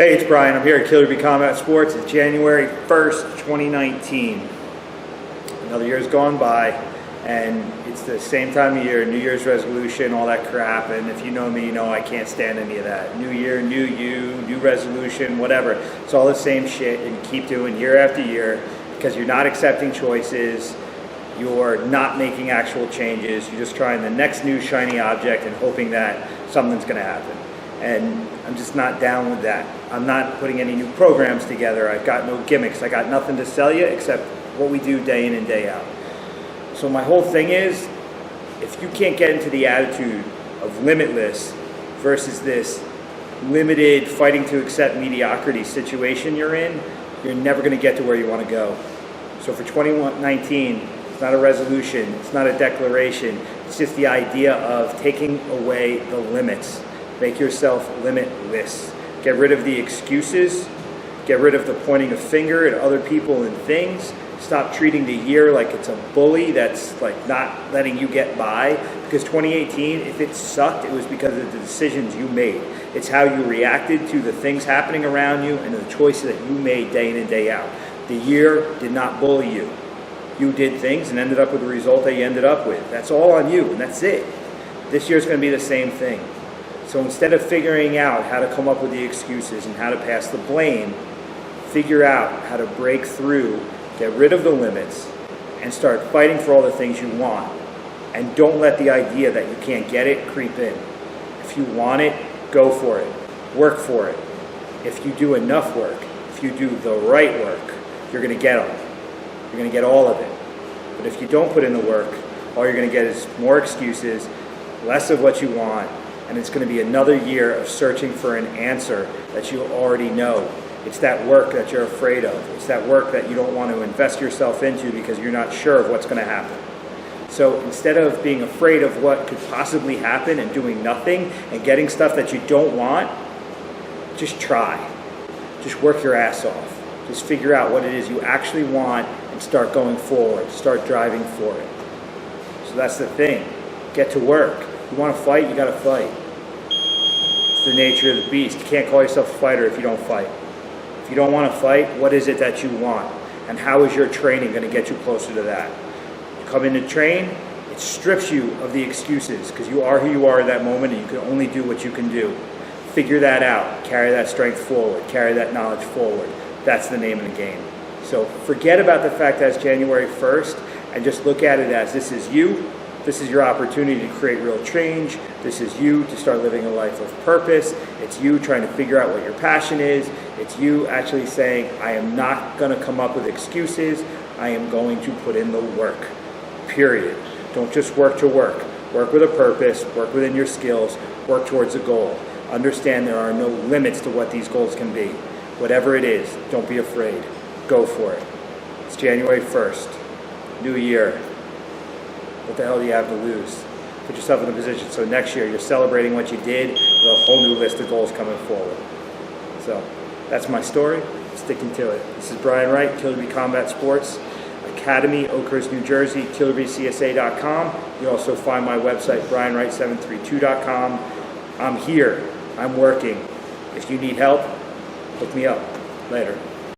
Hey, it's Brian. I'm here at Killer Bee Combat Sports. It's January 1st, 2019. Another year's gone by, and it's the same time of year, New Year's resolution, all that crap. And if you know me, you know I can't stand any of that. New year, new you, new resolution, whatever. It's all the same shit, and you keep doing year after year because you're not accepting choices. You're not making actual changes. You're just trying the next new shiny object and hoping that something's going to happen. And I'm just not down with that. I'm not putting any new programs together. I've got no gimmicks. I got nothing to sell you except what we do day in and day out. So my whole thing is, if you can't get into the attitude of limitless versus this limited fighting to accept mediocrity situation you're in, you're never going to get to where you want to go. So for 2019, it's not a resolution, it's not a declaration, it's just the idea of taking away the limits. Make yourself limitless. Get rid of the excuses. Get rid of the pointing a finger at other people and things. Stop treating the year like it's a bully that's like not letting you get by. Because 2018, if it sucked, it was because of the decisions you made. It's how you reacted to the things happening around you and the choices that you made day in and day out. The year did not bully you. You did things and ended up with the result that you ended up with. That's all on you, and that's it. This year's going to be the same thing. So instead of figuring out how to come up with the excuses and how to pass the blame, figure out how to break through, get rid of the limits, and start fighting for all the things you want. And don't let the idea that you can't get it creep in. If you want it, go for it. Work for it. If you do enough work, if you do the right work, you're going to get them. You're going to get all of it. But if you don't put in the work, all you're going to get is more excuses, less of what you want, and it's going to be another year of searching for an answer that you already know. It's that work that you're afraid of. It's that work that you don't want to invest yourself into because you're not sure of what's going to happen. So instead of being afraid of what could possibly happen and doing nothing and getting stuff that you don't want, just try. Just work your ass off. Just figure out what it is you actually want and start going forward. Start driving for it. So that's the thing. Get to work. You want to fight, you got to fight. It's the nature of the beast. You can't call yourself a fighter if you don't fight. If you don't want to fight, what is it that you want? And how is your training going to get you closer to that? You come in to train, it strips you of the excuses because you are who you are at that moment and you can only do what you can do. Figure that out. Carry that strength forward. Carry that knowledge forward. That's the name of the game. So forget about the fact that it's January 1st and just look at it as this is you. This is your opportunity to create real change. This is you to start living a life of purpose. It's you trying to figure out what your passion is. It's you actually saying, I am not going to come up with excuses. I am going to put in the work, period. Don't just work to work. Work with a purpose, work within your skills, work towards a goal. Understand there are no limits to what these goals can be. Whatever it is, don't be afraid. Go for it. It's January 1st, new year. What the hell do you have to lose? Put yourself in a position so next year you're celebrating what you did with a whole new list of goals coming forward. So that's my story. Sticking to it. This is Brian Wright, Killer Bee Combat Sports Academy, Oakhurst, New Jersey, killerbeecsa.com. You can also find my website, brianwright732.com. I'm here. I'm working. If you need help, look me up. Later.